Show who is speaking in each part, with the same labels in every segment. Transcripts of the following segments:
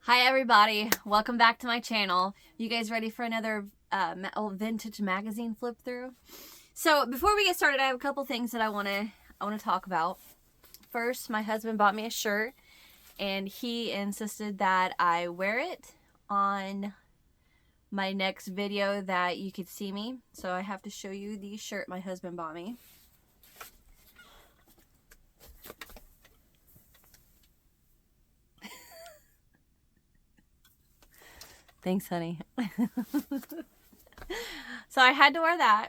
Speaker 1: Hi everybody, welcome back to my channel. You guys ready for another vintage magazine flip through? So before we get started, I have a couple things that I want to talk about. First, my husband bought me a shirt and he insisted that I wear it on my next video that you could see me. So I have to show you the shirt my husband bought me. Thanks, honey. So I had to wear that.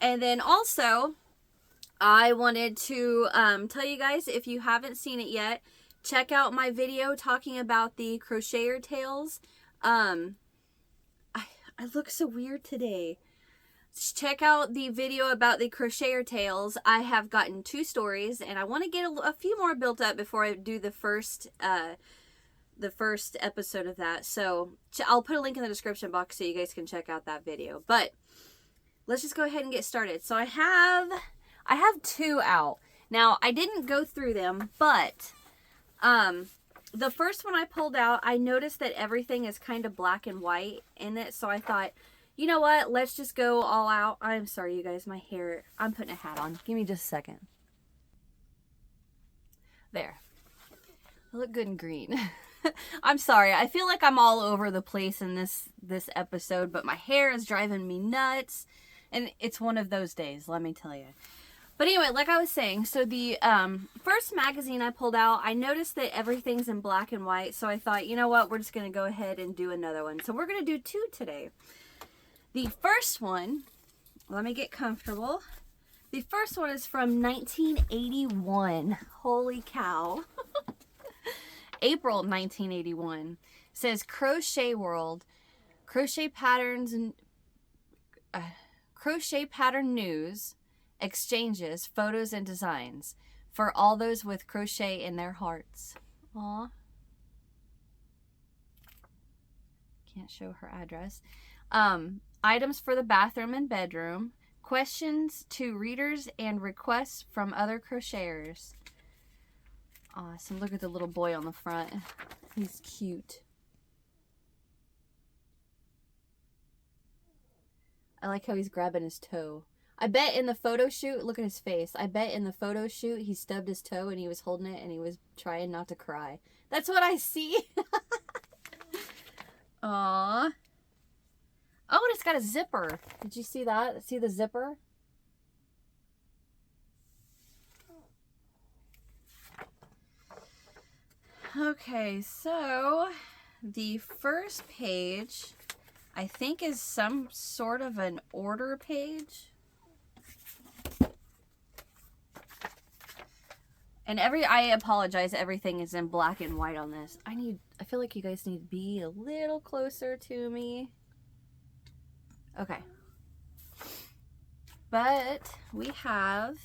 Speaker 1: And then also, I wanted to tell you guys, if you haven't seen it yet, check out my video talking about the Crocheter tails. I look so weird today. Check out the video about the Crocheter tails. I have gotten 2 stories, and I want to get a few more built up before I do the first episode of that. So I'll put a link in the description box so you guys can check out that video. But let's just go ahead and get started. So I have 2 out. Now, I didn't go through them, but the first one I pulled out, I noticed that everything is kind of black and white in it. So I thought, you know what? Let's just go all out. I'm sorry, you guys. My hair, I'm putting a hat on. Give me just a second. There. I look good in green. I'm sorry. I feel like I'm all over the place in this episode, but my hair is driving me nuts. And it's one of those days, let me tell you. But anyway, like I was saying, so the first magazine I pulled out, I noticed that everything's in black and white. So I thought, you know what? We're just going to go ahead and do another one. So we're going to do 2 today. The first one, let me get comfortable. The first one is from 1981. Holy cow. April 1981. It says Crochet World, crochet patterns and crochet pattern news, exchanges, photos and designs for all those with crochet in their hearts. Aw. Can't show her address. Items for the bathroom and bedroom, questions to readers and requests from other crocheters. Awesome. Look at the little boy on the front. He's cute. I like how he's grabbing his toe. I bet in the photo shoot, look at his face. I bet in the photo shoot he stubbed his toe and he was holding it and he was trying not to cry. That's what I see. Aww. Oh, and it's got a zipper. Did you see that? See the zipper? Okay, so the first page, I think, is some sort of an order page. And I apologize, everything is in black and white on this. I feel like you guys need to be a little closer to me. Okay. But we have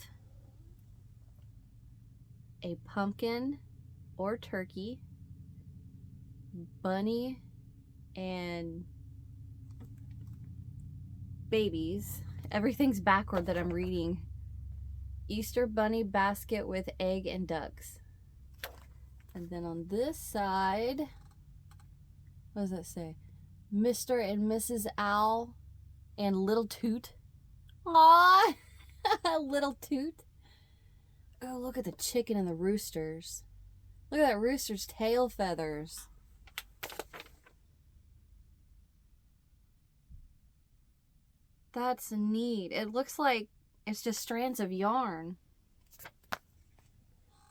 Speaker 1: a pumpkin or turkey, bunny, and babies. Everything's backward that I'm reading. Easter bunny basket with egg and ducks. And then on this side, what does that say? Mr. and Mrs. Owl and Little Toot. Aww, Little Toot. Oh, look at the chicken and the roosters. Look at that rooster's tail feathers. That's neat. It looks like it's just strands of yarn.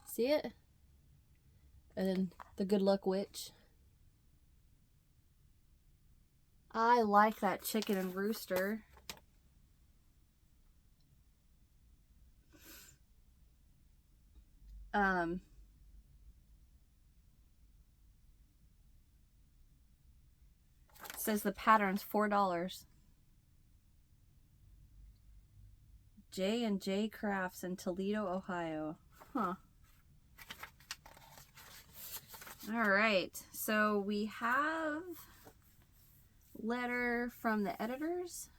Speaker 1: See it? And then the Good Luck Witch. I like that chicken and rooster. Says the pattern's $4. J&J Crafts in Toledo, Ohio. Huh. All right. So we have letter from the editors.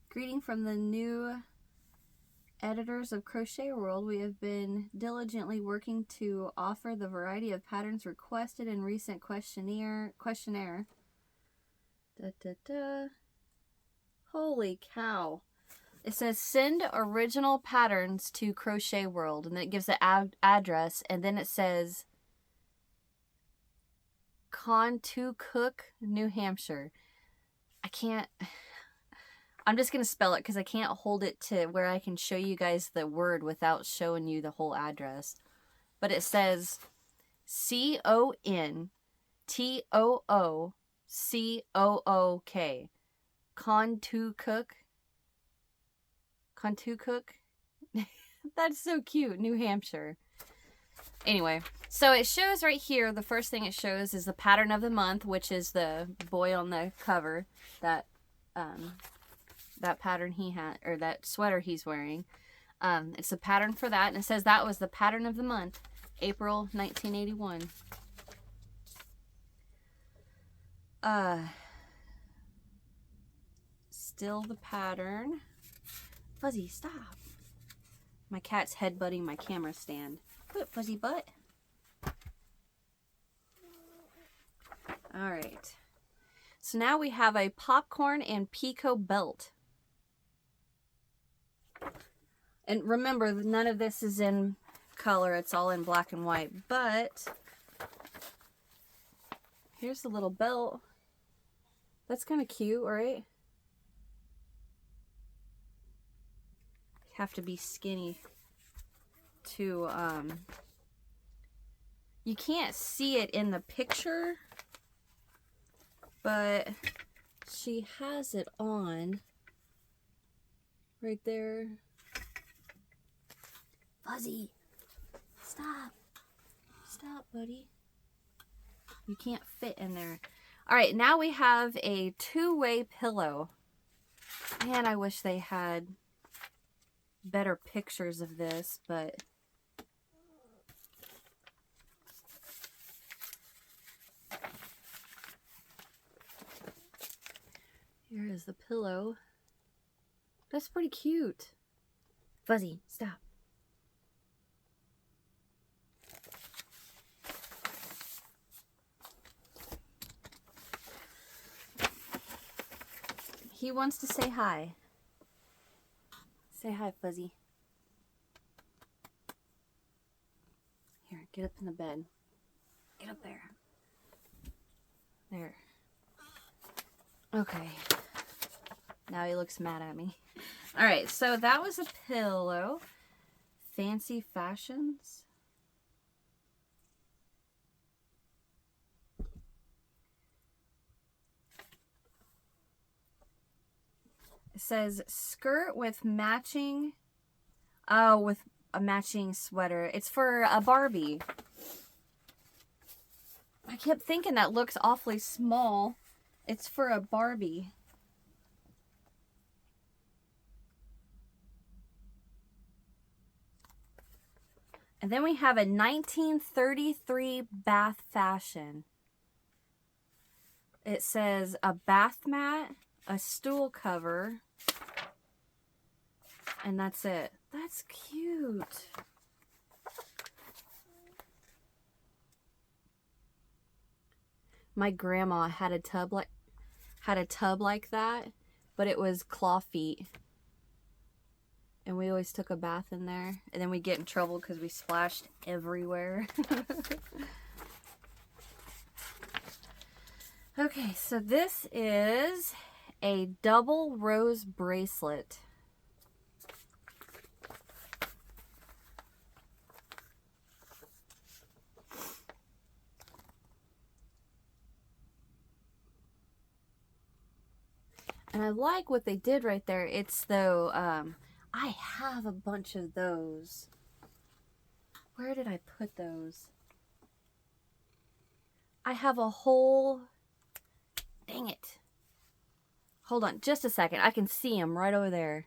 Speaker 1: Greeting from the new editors of Crochet World, we have been diligently working to offer the variety of patterns requested in recent questionnaire. Da, da, da. Holy cow. It says send original patterns to Crochet World, and then it gives the address, and then it says Cook, New Hampshire. I'm just going to spell it because I can't hold it to where I can show you guys the word without showing you the whole address. But it says CONTOOCOOK. Cook. That's so cute. New Hampshire. Anyway, so it shows right here, the first thing it shows is the pattern of the month, which is the boy on the cover, that pattern he had, or that sweater he's wearing. It's a pattern for that, and it says that was the pattern of the month, April 1981. Still the pattern. Fuzzy, stop. My cat's headbutting my camera stand. Quit, Fuzzy butt. Alright. So now we have a popcorn and picot belt. And remember, none of this is in color. It's all in black and white. But here's the little belt. That's kind of cute, right? You have to be skinny to, you can't see it in the picture, but she has it on right there. Fuzzy, stop. Stop, buddy. You can't fit in there. All right, now we have a two-way pillow. Man, I wish they had better pictures of this, but here is the pillow. That's pretty cute. Fuzzy, stop. He wants to say hi. Say hi, Fuzzy. Here, get up in the bed. Get up there. There. Okay. Now he looks mad at me. Alright, so that was a pillow. Fancy Fashions. It says skirt with matching, with a matching sweater. It's for a Barbie. I kept thinking that looks awfully small. It's for a Barbie. And then we have a 1933 bath fashion. It says a bath mat, a stool cover, and that's it. That's cute. My grandma had a tub like that, but it was claw feet. And we always took a bath in there, and then we'd get in trouble because we splashed everywhere. Okay, so this is a double rose bracelet. And I like what they did right there. It's though, I have a bunch of those. Where did I put those? I have a whole, dang it. Hold on just a second. I can see them right over there.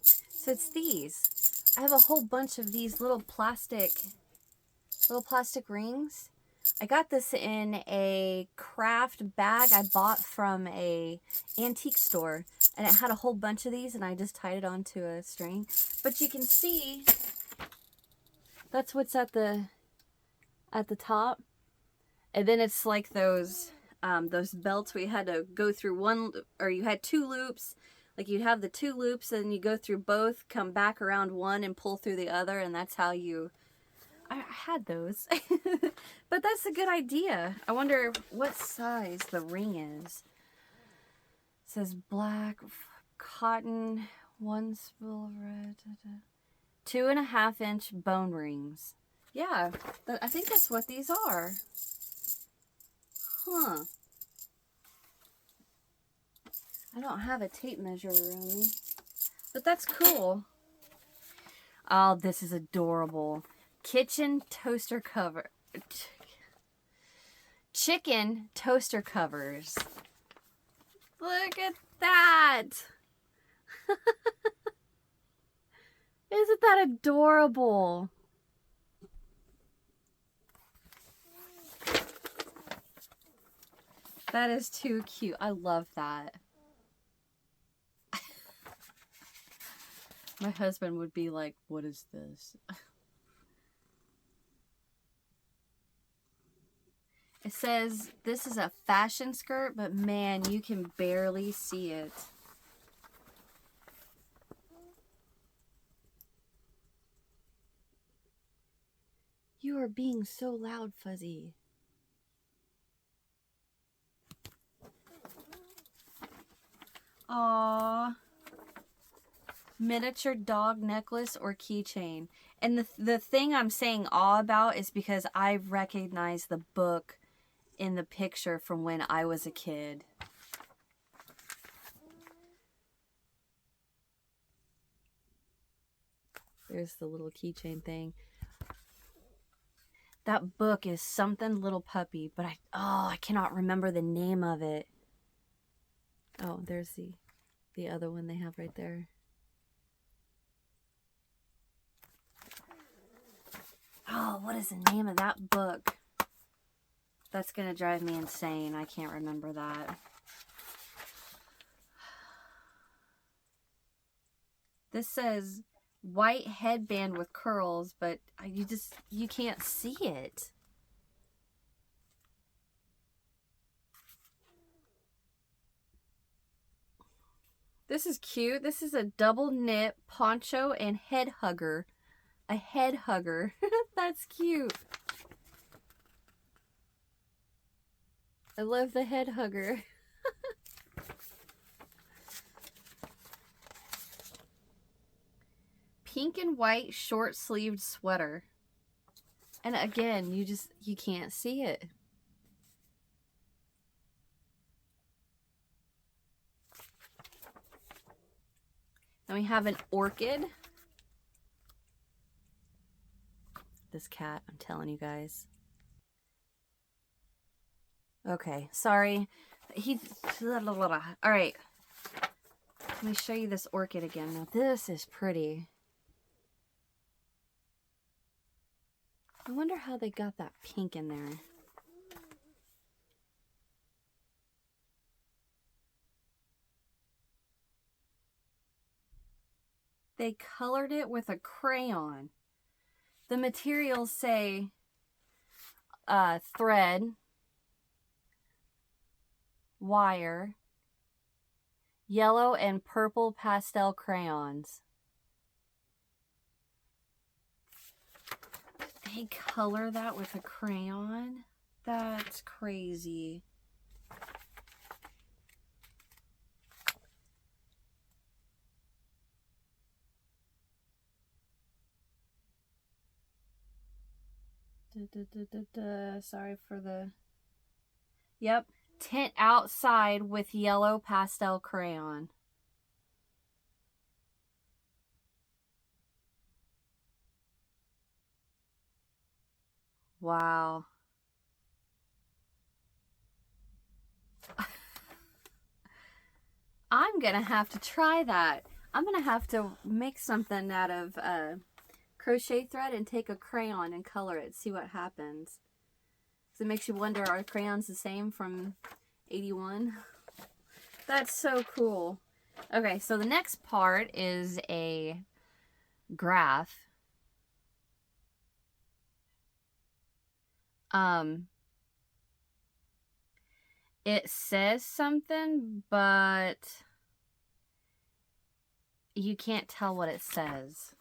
Speaker 1: So it's these. I have a whole bunch of these little plastic rings. I got this in a craft bag I bought from a antique store. And it had a whole bunch of these, and I just tied it onto a string. But you can see, that's what's at the top. And then it's like those belts where you had to go through one, or you had two loops. Like you'd have the two loops, and you go through both, come back around one, and pull through the other, and that's how you... I had those. But that's a good idea. I wonder what size the ring is. It says black, cotton, 1 spool of red, 2.5-inch bone rings. Yeah, I think that's what these are. Huh. I don't have a tape measure around me, but that's cool. Oh, this is adorable. Kitchen toaster cover. Chicken toaster covers. Look at that. Isn't that adorable? That is too cute. I love that. My husband would be like, what is this? It says this is a fashion skirt, but man, you can barely see it. You are being so loud, Fuzzy. Aww. Miniature dog necklace or keychain. And the thing I'm saying awe about is because I recognize the book in the picture from when I was a kid. There's the little keychain thing. That book is something little puppy, but I cannot remember the name of it. Oh, there's the other one they have right there. Oh, what is the name of that book? That's gonna drive me insane. I can't remember that. This says white headband with curls, but you can't see it. This is cute. This is a double knit poncho and head hugger. A head hugger. That's cute. I love the head hugger. Pink and white short sleeved sweater. And again, you can't see it. Then we have an orchid. This cat, I'm telling you guys. Okay, sorry. All right. Let me show you this orchid again. Now this is pretty. I wonder how they got that pink in there. They colored it with a crayon. The materials say thread, wire, yellow and purple pastel crayons. They color that with a crayon? That's crazy. Sorry for the... Yep. Tint outside with yellow pastel crayon. Wow. I'm gonna have to try that. I'm gonna have to make something out of crochet thread and take a crayon and color it, see what happens. So it makes you wonder, are crayons the same from 81? That's so cool. Okay, so the next part is a graph. It says something, but you can't tell what it says.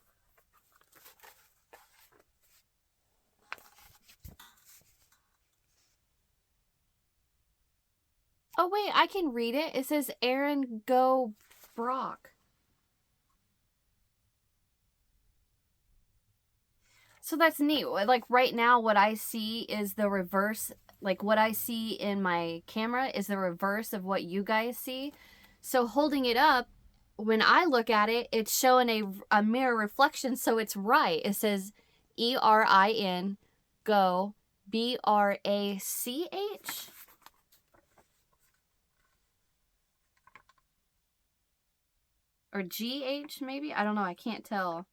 Speaker 1: Oh wait, I can read it. It says Aaron Go Brock. So that's neat. Like right now, what I see is the reverse. Like what I see in my camera is the reverse of what you guys see. So holding it up, when I look at it, it's showing a mirror reflection. So it's right. It says ERIN Go BRACH. Or GH maybe? I don't know. I can't tell.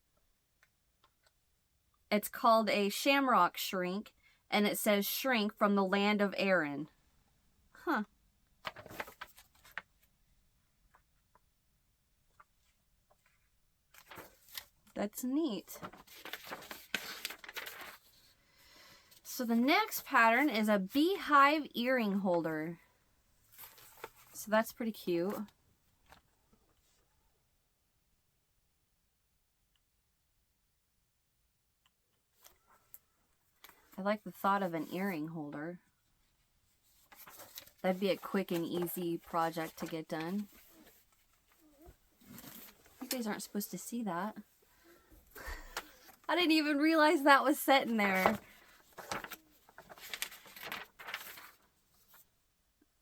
Speaker 1: It's called a shamrock shrink, and it says shrink from the land of Aaron. Huh. That's neat. So the next pattern is a beehive earring holder. So that's pretty cute. I like the thought of an earring holder. That'd be a quick and easy project to get done. You guys aren't supposed to see that. I didn't even realize that was set in there.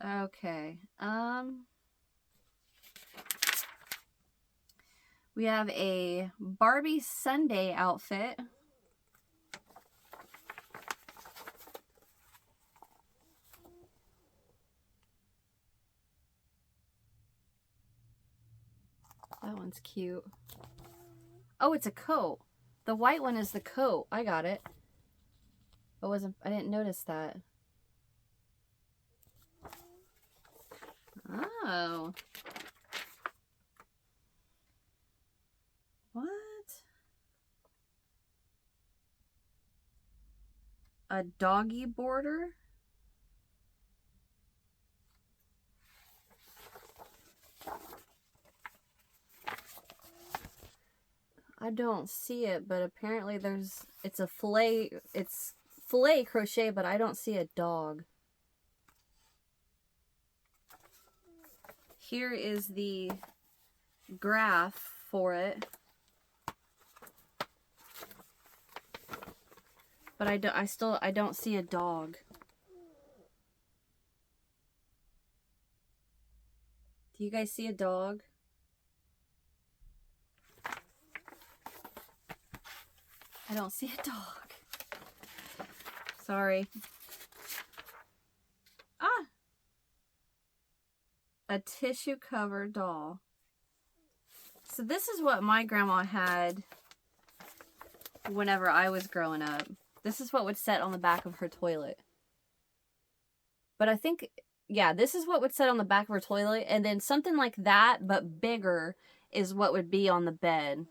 Speaker 1: Okay. We have a Barbie Sunday outfit. That one's cute. Oh, it's a coat. The white one is the coat. I got it. I didn't notice that. Oh. What? A doggy border? I don't see it, but apparently it's filet crochet, but I don't see a dog. Here is the graph for it. But I don't see a dog. Do you guys see a dog? I don't see a dog. Sorry. Ah! A tissue cover doll. So this is what my grandma had whenever I was growing up. This is what would sit on the back of her toilet. But I think, yeah, this is what would sit on the back of her toilet. And then something like that, but bigger, is what would be on the bed.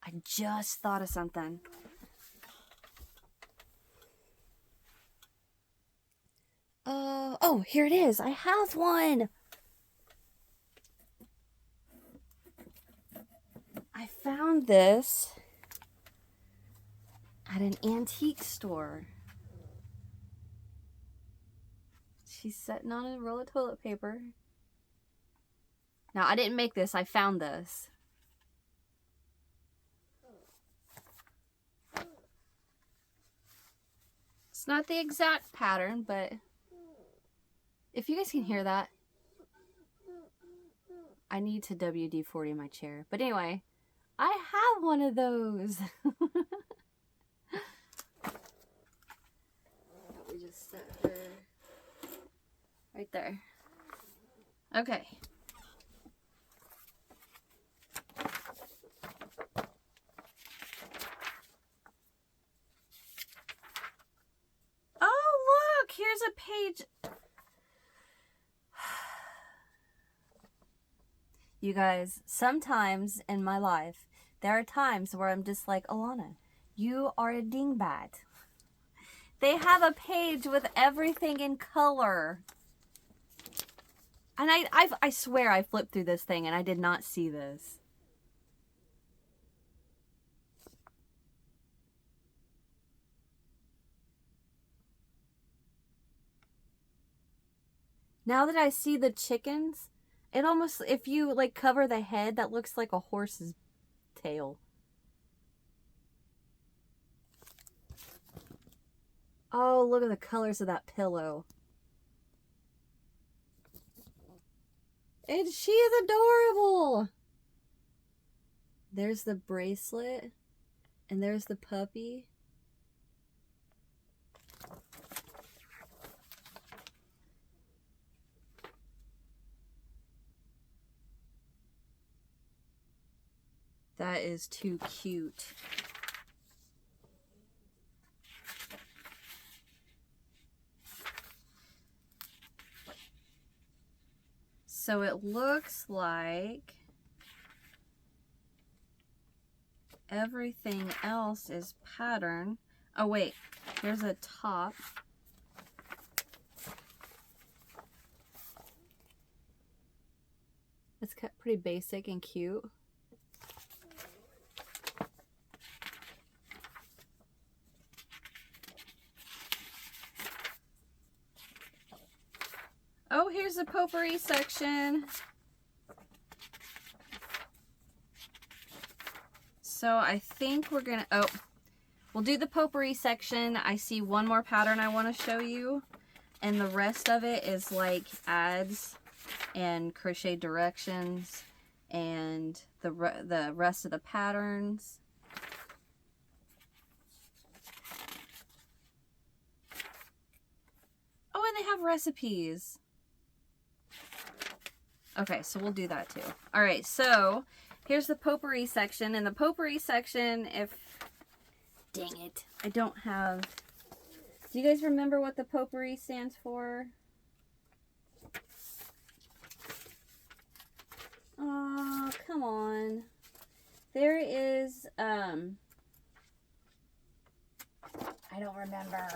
Speaker 1: I just thought of something. Oh, here it is. I have one. I found this at an antique store. She's sitting on a roll of toilet paper. Now, I didn't make this. I found this. It's not the exact pattern, but if you guys can hear that, I need to WD-40 my chair. But anyway, I have one of those. We just set her right there. Okay. You guys, sometimes in my life, there are times where I'm just like, Alana, you are a dingbat. They have a page with everything in color. And I swear I flipped through this thing and I did not see this. Now that I see the chickens, it almost, if you like cover the head, that looks like a horse's tail. Oh, look at the colors of that pillow. And she is adorable. There's the bracelet. And there's the puppy. That is too cute. So it looks like everything else is pattern. Oh wait, here's a top. It's pretty basic and cute. Oh, here's the potpourri section. So I think we're gonna, we'll do the potpourri section. I see one more pattern I want to show you, and the rest of it is like ads and crochet directions and the rest of the patterns. Oh, and they have recipes. Okay, so we'll do that too. All right, so here's the potpourri section. In the potpourri section, dang it, I don't have, do you guys remember what the potpourri stands for? Oh, come on. There is, I don't remember.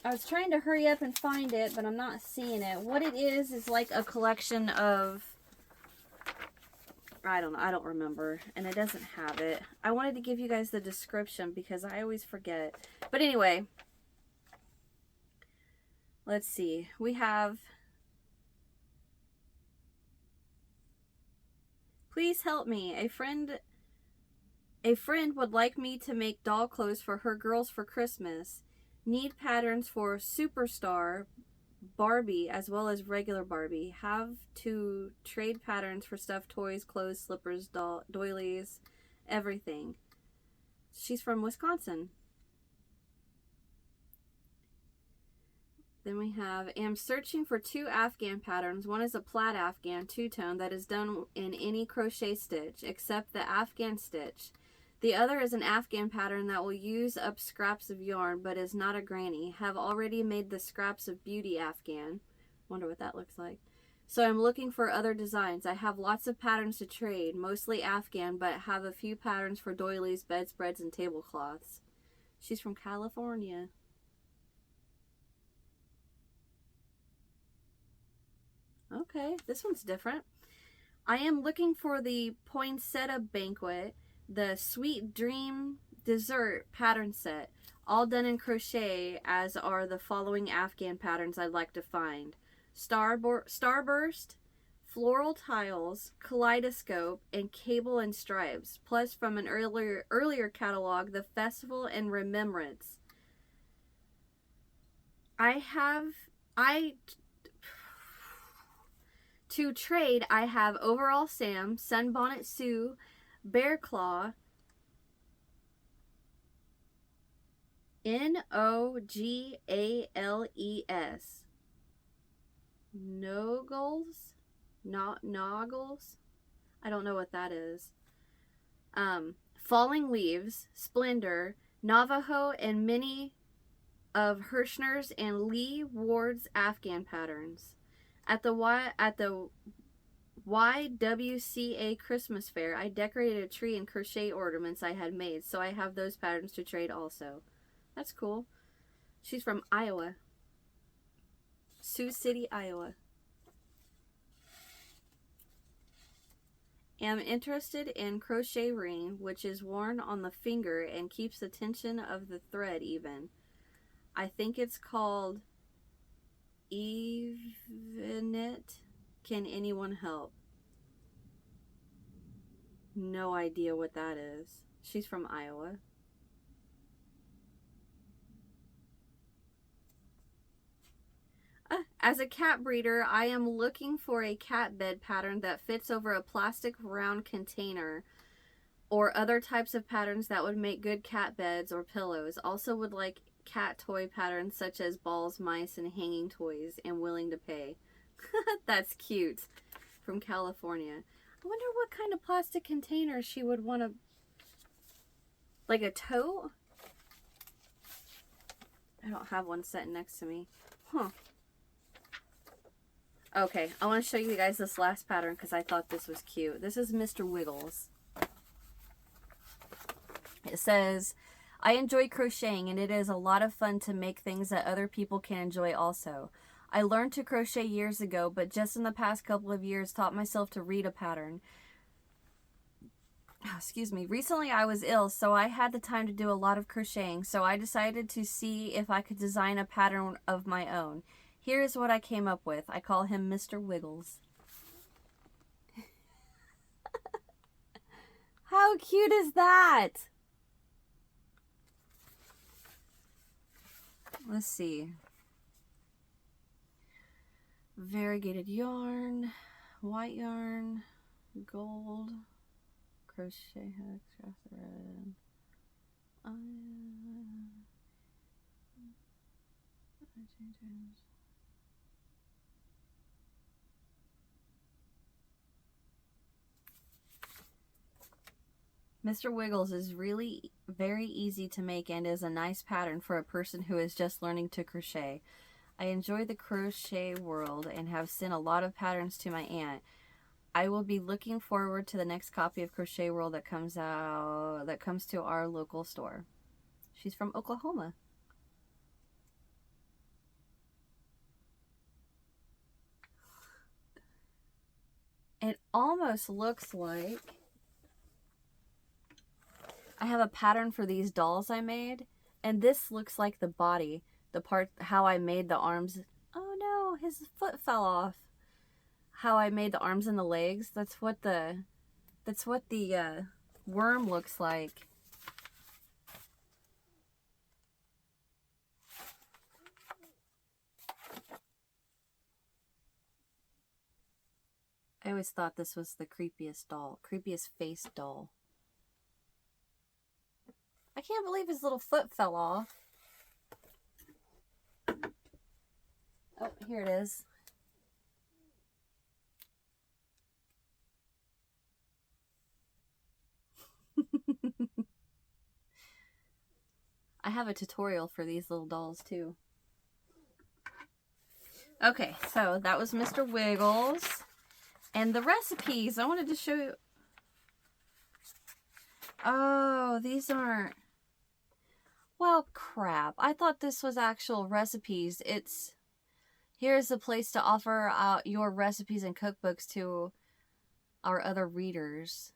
Speaker 1: I was trying to hurry up and find it, but I'm not seeing it. What it is like a collection of, I don't remember, and it doesn't have it. I wanted to give you guys the description because I always forget. But anyway, let's see. We have, please help me. A friend would like me to make doll clothes for her girls for Christmas. Need patterns for Superstar, Barbie, as well as regular Barbie. Have to trade patterns for stuffed toys, clothes, slippers, doilies, everything. She's from Wisconsin. Then we have, am searching for 2 Afghan patterns. One is a plaid Afghan two-tone that is done in any crochet stitch except the Afghan stitch. The other is an Afghan pattern that will use up scraps of yarn, but is not a granny. Have already made the scraps of beauty Afghan. Wonder what that looks like. So I'm looking for other designs. I have lots of patterns to trade, mostly Afghan, but have a few patterns for doilies, bedspreads, and tablecloths. She's from California. Okay, this one's different. I am looking for the poinsettia banquet, the Sweet Dream dessert pattern set, all done in crochet, as are the following Afghan patterns I'd like to find. Starburst, floral tiles, kaleidoscope, and cable and stripes, plus from an earlier catalog, the festival and remembrance. To trade, I have Overall Sam, Sunbonnet Sue, Bear Claw, Nogales, Noggles, I don't know what that is. Falling Leaves, Splendor, Navajo, and many of Hirschner's and Lee Ward's Afghan patterns. At the YWCA Christmas Fair, I decorated a tree and crochet ornaments I had made, so I have those patterns to trade also. That's cool. She's from Iowa. Sioux City, Iowa. Am interested in crochet ring, which is worn on the finger and keeps the tension of the thread even. I think it's called Evenet. Can anyone help? No idea what that is. She's from Iowa. As a cat breeder, I am looking for a cat bed pattern that fits over a plastic round container or other types of patterns that would make good cat beds or pillows. Also would like cat toy patterns such as balls, mice, and hanging toys, and willing to pay. That's cute. From California. I wonder what kind of plastic container she would want to... Like a tote? I don't have one sitting next to me. Huh. Okay, I want to show you guys this last pattern because I thought this was cute. This is Mr. Wiggles. It says, I enjoy crocheting and it is a lot of fun to make things that other people can enjoy also. I learned to crochet years ago, but just in the past couple of years taught myself to read a pattern. Excuse me. Recently I was ill, so I had the time to do a lot of crocheting, so I decided to see if I could design a pattern of my own. Here is what I came up with. I call him Mr. Wiggles. How cute is that? Let's see. Variegated yarn, white yarn, gold, crochet hooks, cross thread. Mr. Wiggles is really very easy to make and is a nice pattern for a person who is just learning to crochet. I enjoy the crochet world and have sent a lot of patterns to my aunt. I will be looking forward to the next copy of Crochet World that comes to our local store. She's from Oklahoma. It almost looks like I have a pattern for these dolls I made, and this looks like the body, the part how I made the arms. Oh no, his foot fell off. How I made the arms and the legs. That's what the worm looks like. I always thought this was the creepiest doll, creepiest face doll. I can't believe his little foot fell off. Oh, here it is. I have a tutorial for these little dolls too. Okay, so that was Mr. Wiggles. And the recipes, I wanted to show you. Oh, these aren't. Well, crap. I thought this was actual recipes. Here's a place to offer out your recipes and cookbooks to our other readers.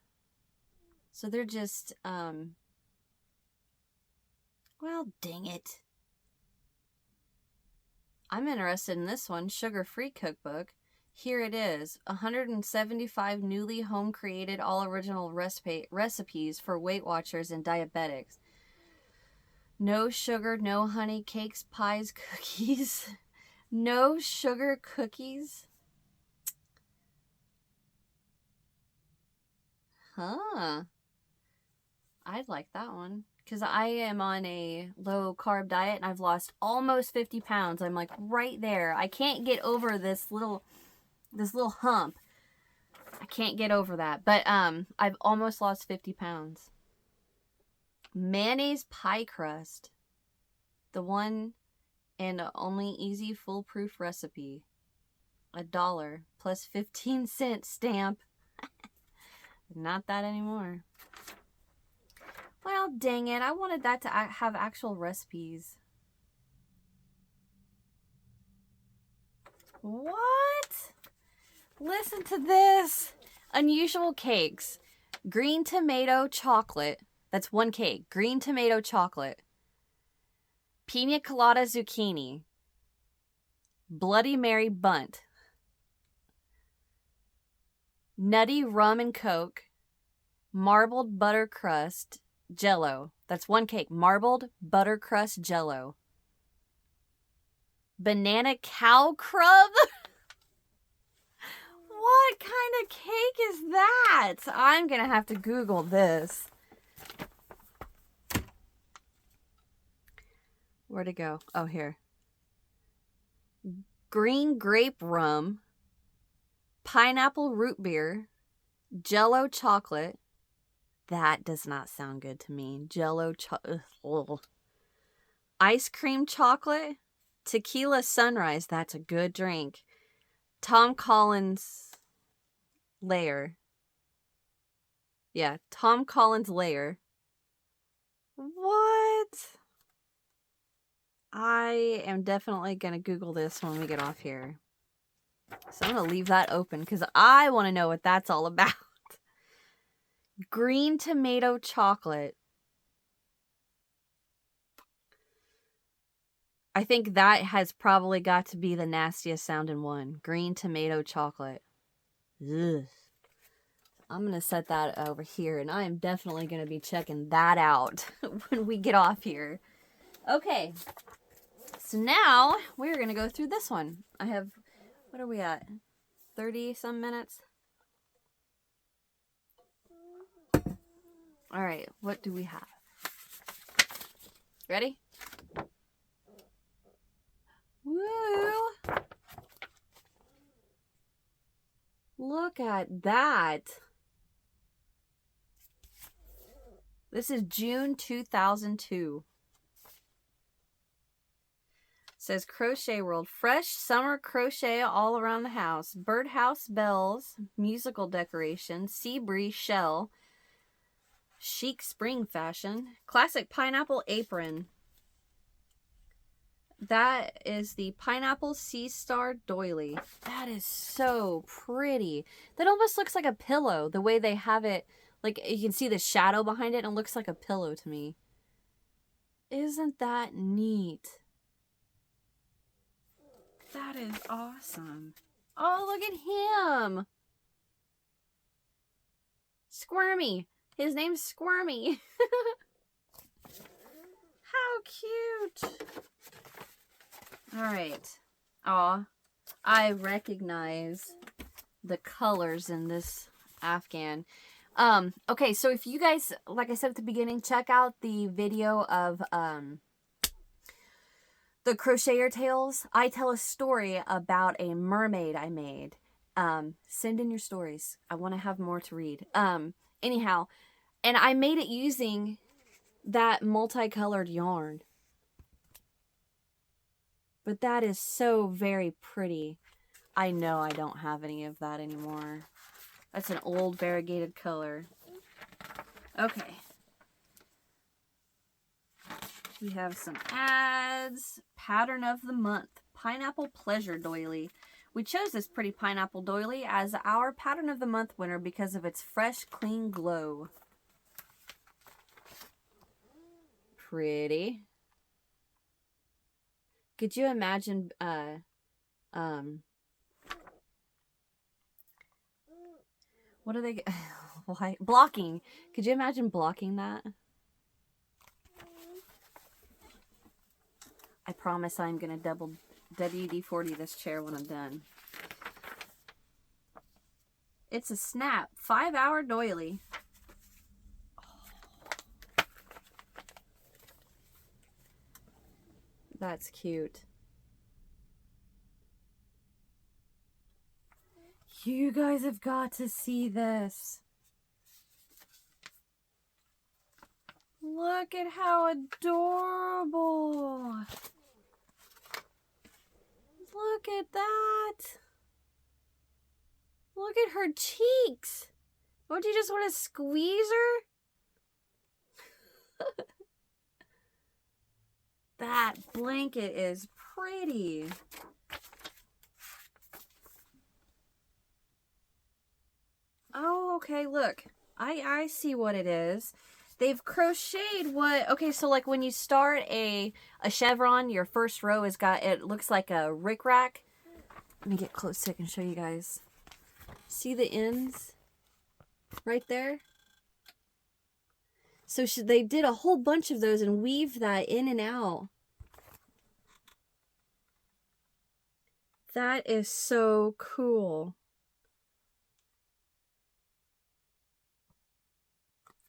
Speaker 1: So they're just, well, dang it. I'm interested in this one, Sugar-Free Cookbook. Here it is, 175 newly home-created all-original recipes for Weight Watchers and diabetics. No sugar, no honey, cakes, pies, cookies. No sugar cookies? Huh. I'd like that one. Because I am on a low-carb diet and I've lost almost 50 pounds. I'm like right there. I can't get over this little hump. I can't get over that. But I've almost lost 50 pounds. Mayonnaise pie crust. The one and only easy foolproof recipe. $1 plus 15-cent stamp. Not that anymore. Well, dang it. I wanted that to have actual recipes. What? Listen to this. Unusual cakes. Green tomato chocolate. That's one cake. Green tomato chocolate. Pina colada zucchini. Bloody Mary bunt. Nutty rum and coke. Marbled butter crust jello. That's one cake. Marbled butter crust jello. Banana cow crumb. What kind of cake is that? I'm gonna have to Google this. Where'd it go? Oh, here. Green grape rum, pineapple root beer, jello chocolate. That does not sound good to me. Jello chocolate. Ice cream chocolate, tequila sunrise. That's a good drink. Tom Collins layer. Yeah, Tom Collins layer. What? I am definitely going to Google this when we get off here. So I'm going to leave that open because I want to know what that's all about. Green tomato chocolate. I think that has probably got to be the nastiest sounding one. Green tomato chocolate. Ugh. I'm going to set that over here, and I am definitely going to be checking that out when we get off here. Okay. So now we're going to go through this one. I have, what are we at? 30 some minutes? All right. What do we have? Ready? Woo! Look at that. This is June 2002. Says Crochet World. Fresh summer crochet all around the house. Birdhouse bells, musical decoration, sea breeze shell, chic spring fashion, classic pineapple apron. That is the pineapple sea star doily. That is so pretty. That almost looks like a pillow, the way they have it. Like, you can see the shadow behind it and it looks like a pillow to me. Isn't that neat? That is awesome. Oh, look at him. Squirmy. His name's Squirmy. How cute. All right. Aw, I recognize the colors in this Afghan. Okay, so if you guys, like I said at the beginning, check out the video of the Crocheter Tales. I tell a story about a mermaid I made. Send in your stories. I want to have more to read. Anyhow, and I made it using that multicolored yarn. But that is so very pretty. I know I don't have any of that anymore. That's an old variegated color. Okay. We have some ads. Pattern of the month. Pineapple Pleasure Doily. We chose this pretty pineapple doily as our pattern of the month winner because of its fresh, clean glow. Pretty. Could you imagine, what are they, why? Blocking. Could you imagine blocking that? I promise I'm going to double WD-40 this chair when I'm done. It's a snap 5-hour doily. Oh. That's cute. You guys have got to see this. Look at how adorable. Look at that. Look at her cheeks. Don't you just want to squeeze her? That blanket is pretty. Oh, okay, look. I see what it is. They've crocheted what... Okay, so like when you start a chevron, your first row has got... It looks like a rickrack. Let me get close so I can show you guys. See the ends? Right there? So they did a whole bunch of those and weave that in and out. That is so cool.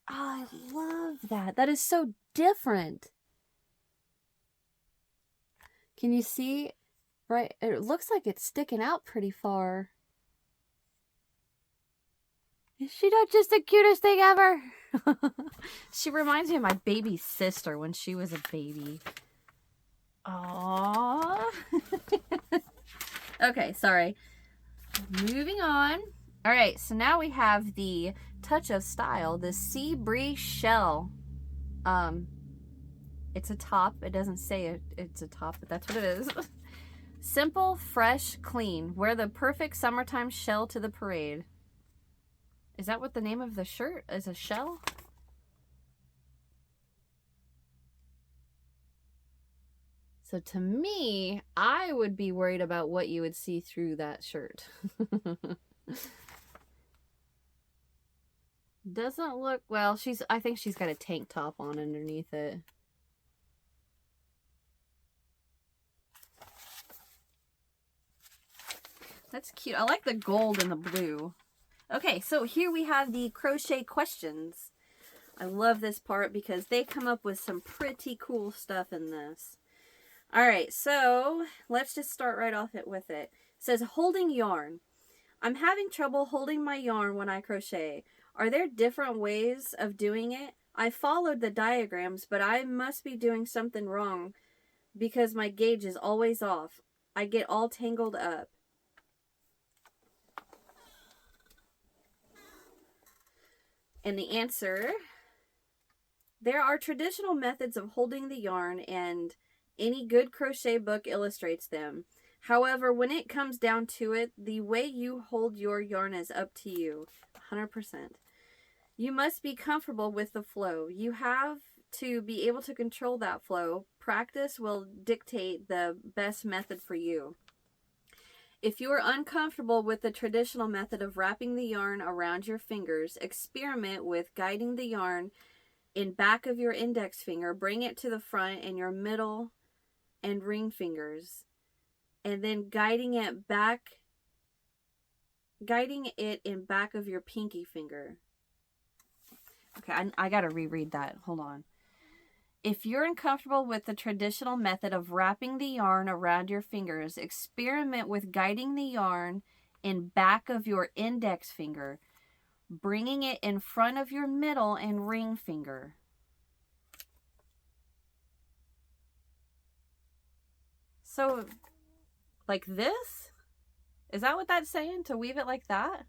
Speaker 1: Oh, I love that. That is so different. Can you see? Right, it looks like it's sticking out pretty far. Is she not just the cutest thing ever? She reminds me of my baby sister when she was a baby. Aww. Okay, sorry. Moving on. All right, so now we have the touch of style, the Sea Breeze shell. It's a top. It doesn't say it's a top, but that's what it is. Simple, fresh, clean. Wear the perfect summertime shell to the parade. Is that what the name of the shirt is? A shell? So to me, I would be worried about what you would see through that shirt. Doesn't look... Well, I think she's got a tank top on underneath it. That's cute. I like the gold and the blue. Okay, so here we have the crochet questions. I love this part because they come up with some pretty cool stuff in this. All right, so let's just start right off with it. It says, holding yarn. I'm having trouble holding my yarn when I crochet. Are there different ways of doing it? I followed the diagrams, but I must be doing something wrong because my gauge is always off. I get all tangled up. And the answer, there are traditional methods of holding the yarn, and any good crochet book illustrates them. However, when it comes down to it, the way you hold your yarn is up to you, 100%. You must be comfortable with the flow. You have to be able to control that flow. Practice will dictate the best method for you. If you are uncomfortable with the traditional method of wrapping the yarn around your fingers, experiment with guiding the yarn in back of your index finger. Bring it to the front in your middle and ring fingers, and then guiding it in back of your pinky finger. Okay, I gotta reread that. Hold on. If you're uncomfortable with the traditional method of wrapping the yarn around your fingers, experiment with guiding the yarn in back of your index finger, bringing it in front of your middle and ring finger. So, like this? Is that what that's saying? To weave it like that?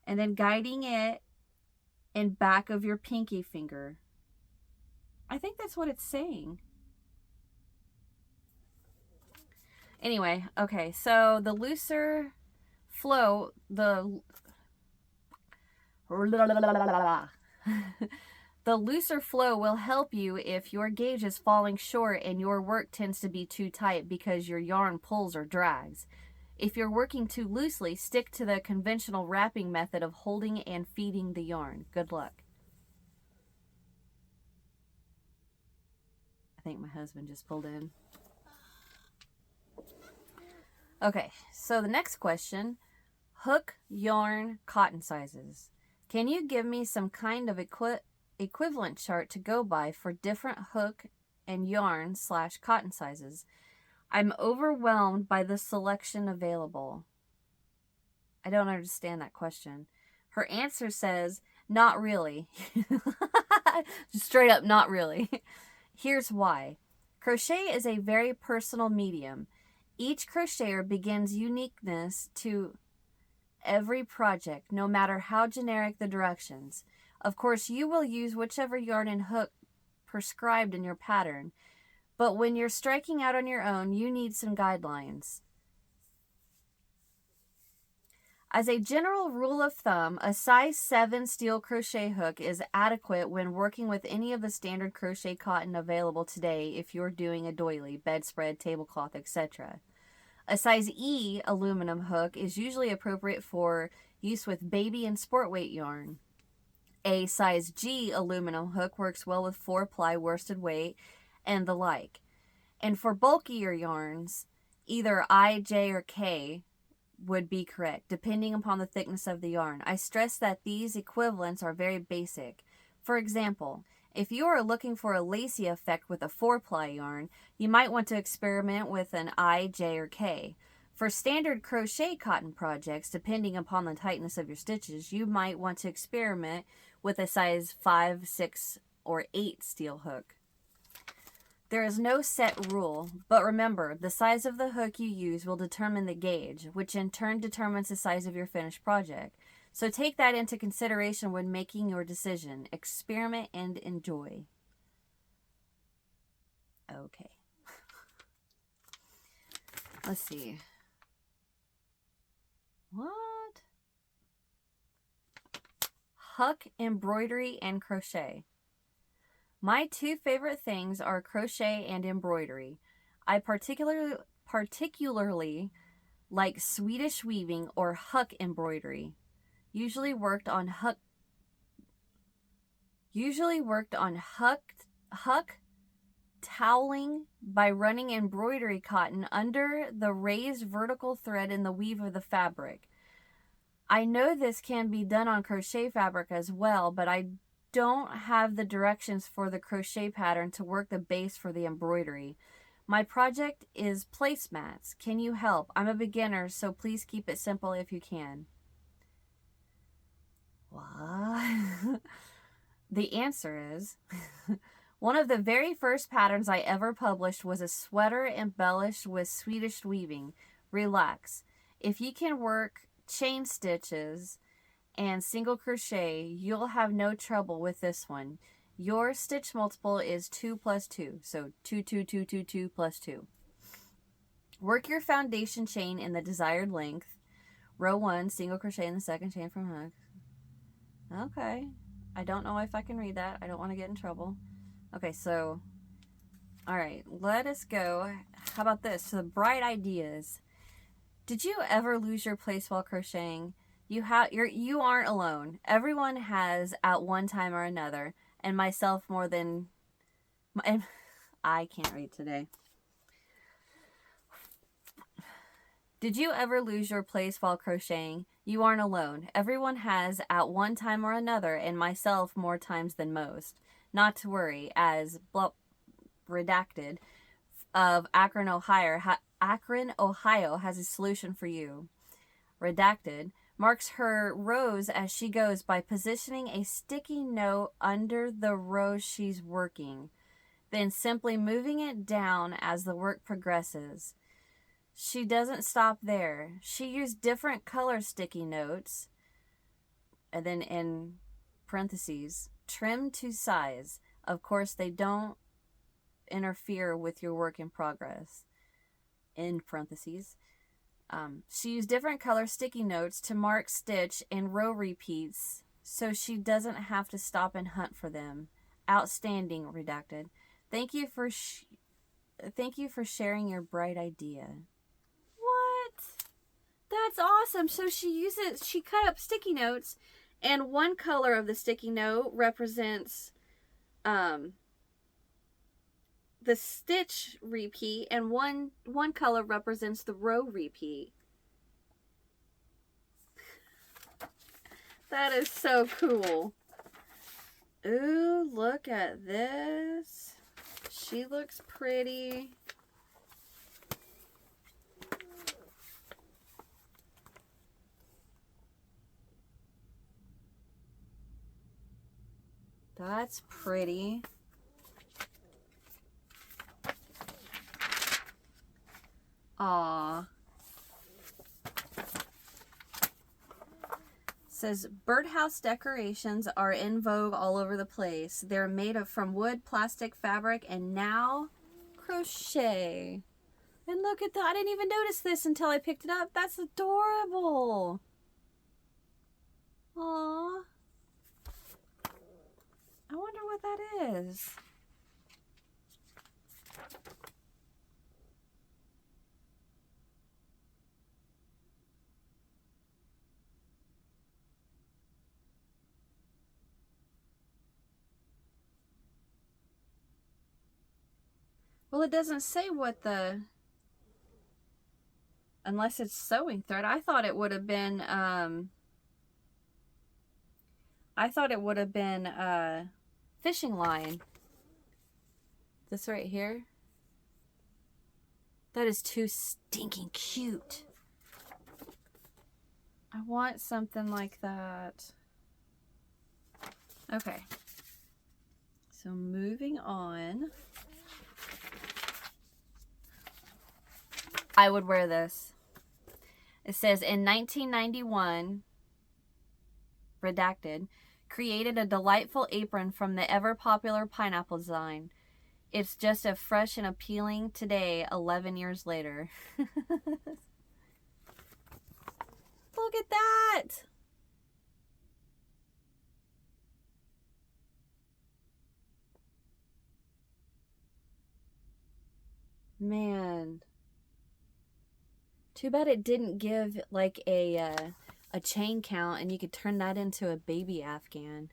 Speaker 1: And then guiding it in back of your pinky finger. I think that's what it's saying. Anyway, okay, so the looser flow, the looser flow will help you if your gauge is falling short and your work tends to be too tight because your yarn pulls or drags. If you're working too loosely, stick to the conventional wrapping method of holding and feeding the yarn. Good luck. I think my husband just pulled in. Okay, so the next question, hook, yarn, cotton sizes. Can you give me some kind of equivalent chart to go by for different hook and yarn / cotton sizes? I'm overwhelmed by the selection available. I don't understand that question. Her answer says, not really. Straight up, not really. Here's why. Crochet is a very personal medium. Each crocheter begins uniqueness to every project, no matter how generic the directions. Of course, you will use whichever yarn and hook prescribed in your pattern, but when you're striking out on your own, you need some guidelines. As a general rule of thumb, a size 7 steel crochet hook is adequate when working with any of the standard crochet cotton available today if you're doing a doily, bedspread, tablecloth, etc. A size E aluminum hook is usually appropriate for use with baby and sport weight yarn. A size G aluminum hook works well with 4-ply worsted weight and the like. And for bulkier yarns, either I, J, or K would be correct, depending upon the thickness of the yarn. I stress that these equivalents are very basic. For example, if you are looking for a lacy effect with a 4-ply yarn, you might want to experiment with an I, J, or K. For standard crochet cotton projects, depending upon the tightness of your stitches, you might want to experiment with a size 5, 6, or 8 steel hook. There is no set rule, but remember, the size of the hook you use will determine the gauge, which in turn determines the size of your finished project. So take that into consideration when making your decision. Experiment and enjoy. Okay. Let's see. What? Huck, embroidery, and crochet. My two favorite things are crochet and embroidery. I particularly like Swedish weaving or huck embroidery. Usually worked on huck toweling by running embroidery cotton under the raised vertical thread in the weave of the fabric. I know this can be done on crochet fabric as well, but I don't have the directions for the crochet pattern to work the base for the embroidery. My project is placemats. Can you help? I'm a beginner, so please keep it simple if you can. What? The answer is, one of the very first patterns I ever published was a sweater embellished with Swedish weaving. Relax. If you can work chain stitches and single crochet, you'll have no trouble with this one. Your stitch multiple is 2 plus 2, so 2, 2, 2, 2, 2 plus 2. Work your foundation chain in the desired length. Row 1, single crochet in the second chain from hook. Okay, I don't know if I can read that. I don't want to get in trouble. Okay, so, all right, let us go. How about this? So the bright ideas. Did you ever lose your place while crocheting? You aren't alone. Everyone has at one time or another, and myself more than. And I can't read today. Did you ever lose your place while crocheting? You aren't alone. Everyone has at one time or another, and myself more times than most. Not to worry, as redacted of Akron, Ohio has a solution for you. Redacted marks her rows as she goes by positioning a sticky note under the row she's working, then simply moving it down as the work progresses. She doesn't stop there. She used different color sticky notes, and then in parentheses, trimmed to size. Of course, they don't interfere with your work in progress. In parentheses. She used different color sticky notes to mark stitch and row repeats so she doesn't have to stop and hunt for them. Outstanding, redacted. Thank you for sharing your bright idea. What? That's awesome. So she cut up sticky notes, and one color of the sticky note represents the stitch repeat, and one color represents the row repeat. That is so cool. Ooh, look at this. She looks pretty. That's pretty. Aww. Says birdhouse decorations are in vogue all over the place. They're made from wood, plastic, fabric, and now crochet. And look at that. I didn't even notice this until I picked it up. That's adorable. Aww. I wonder what that is. Well, it doesn't say what the... Unless it's sewing thread. I thought it would have been, fishing line. This right here. That is too stinking cute. I want something like that. Okay. So moving on. I would wear this. It says, in 1991, redacted, created a delightful apron from the ever-popular pineapple design. It's just as fresh and appealing today, 11 years later. Look at that! Man. Too bad it didn't give like a chain count and you could turn that into a baby afghan.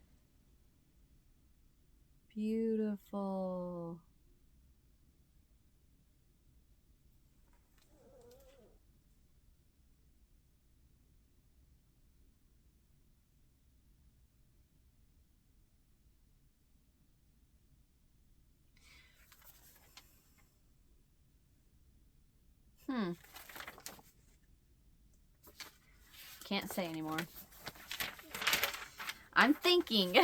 Speaker 1: Beautiful. Can't say anymore. I'm thinking.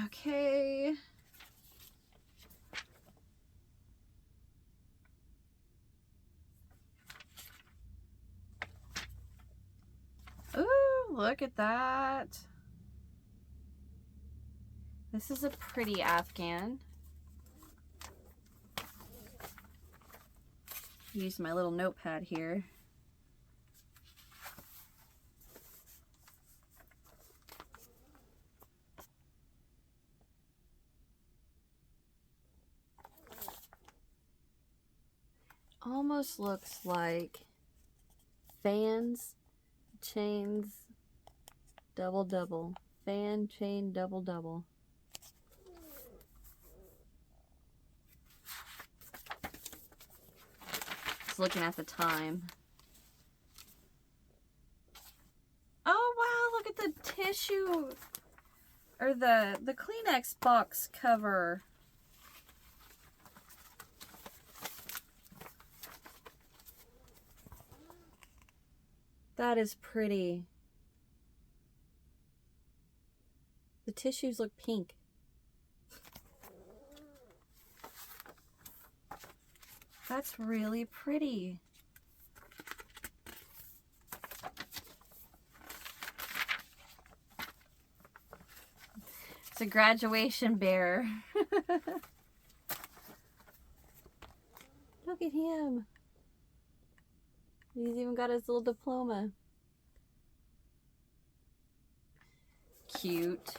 Speaker 1: Okay. Ooh, look at that. This is a pretty afghan. Use my little notepad here. Almost looks like fans, chains, double double. Fan, chain, double double. Just looking at the time. Oh wow, look at the tissue or the Kleenex box cover. That is pretty. The tissues look pink. That's really pretty. It's a graduation bear. Look at him. He's even got his little diploma. Cute.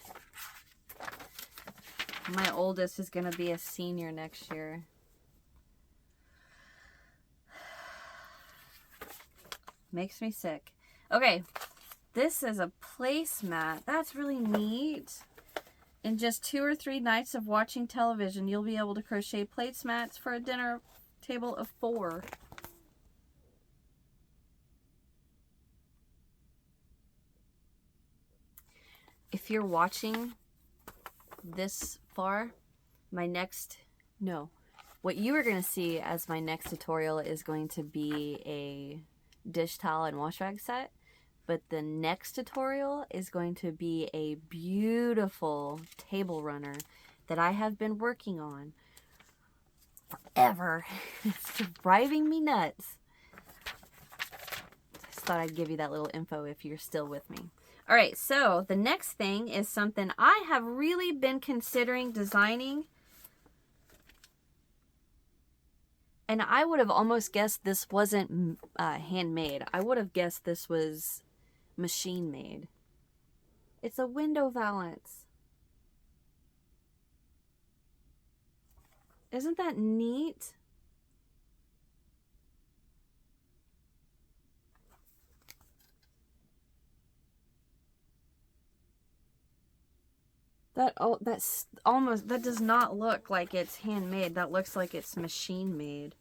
Speaker 1: My oldest is going to be a senior next year. Makes me sick. Okay, this is a placemat. That's really neat. In just 2 or 3 nights of watching television, you'll be able to crochet placemats for a dinner table of 4. If you're watching this far, what you are going to see as my next tutorial is going to be a dish towel and wash rag set, but the next tutorial is going to be a beautiful table runner that I have been working on forever. It's driving me nuts. Just thought I'd give you that little info if you're still with me. All right, so the next thing is something I have really been considering designing. And I would have almost guessed this wasn't handmade. I would have guessed this was machine made. It's a window valance. Isn't that neat? That does not look like it's handmade. That looks like it's machine made.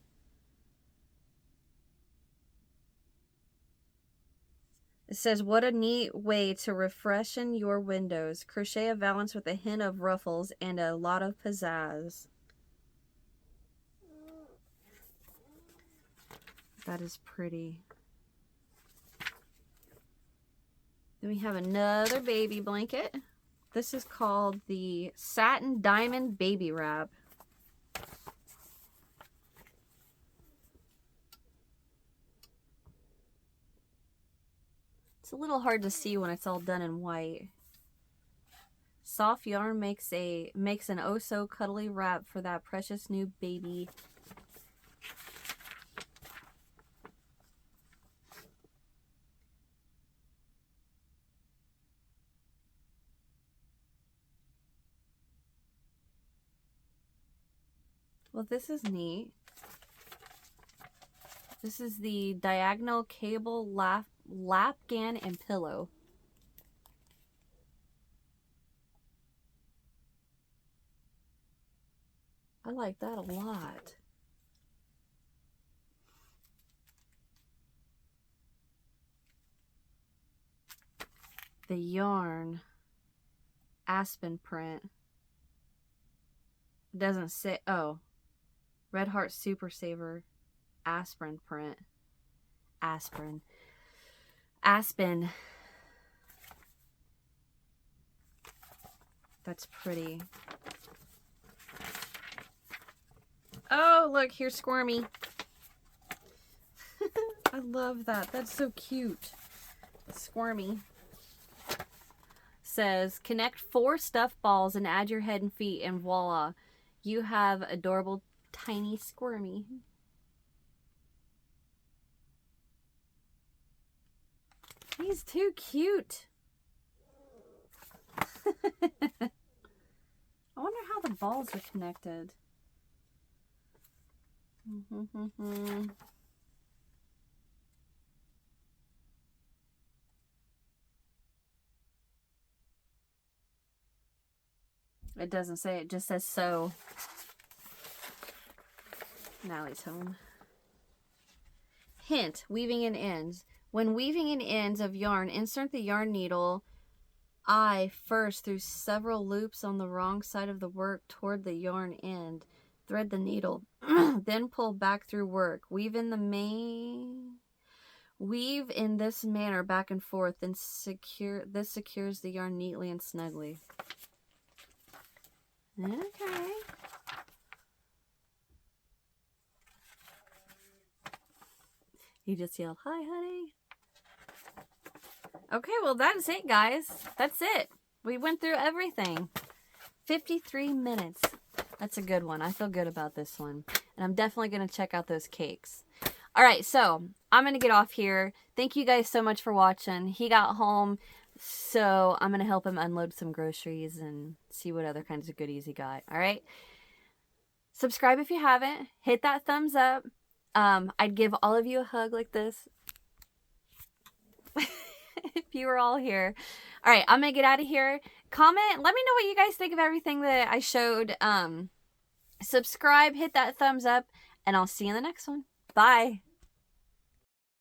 Speaker 1: It says, what a neat way to refreshen your windows. Crochet a valance with a hint of ruffles and a lot of pizzazz. That is pretty. Then we have another baby blanket. This is called the Satin Diamond Baby Wrap. It's a little hard to see when it's all done in white. Soft yarn makes an oh so cuddly wrap for that precious new baby. Well, this is neat. This is the diagonal cable lapgan and pillow. I like that a lot. The yarn aspen print. It doesn't say, oh, Red Heart Super Saver Aspen print. Aspen. That's pretty. Oh, look, here's Squirmy. I love that. That's so cute. Squirmy. Says, connect 4 stuffed balls and add your head and feet, and voila, you have adorable tiny Squirmy. He's too cute. I wonder how the balls are connected. It doesn't say, it just says so. Now he's home. Hint, weaving in ends. When weaving in ends of yarn, insert the yarn needle eye first through several loops on the wrong side of the work toward the yarn end. Thread the needle, then pull back through work. Weave in this manner back and forth, then this secures the yarn neatly and snugly. Okay. He just yelled, "Hi, honey." Okay, well, that's it, guys. That's it. We went through everything. 53 minutes. That's a good one. I feel good about this one. And I'm definitely going to check out those cakes. All right, so I'm going to get off here. Thank you guys so much for watching. He got home, so I'm going to help him unload some groceries and see what other kinds of goodies he got. All right? Subscribe if you haven't. Hit that thumbs up. I'd give all of you a hug like this if you were all here. All right, I'm going to get out of here. Comment. Let me know what you guys think of everything that I showed. Subscribe, hit that thumbs up, and I'll see you in the next one. Bye.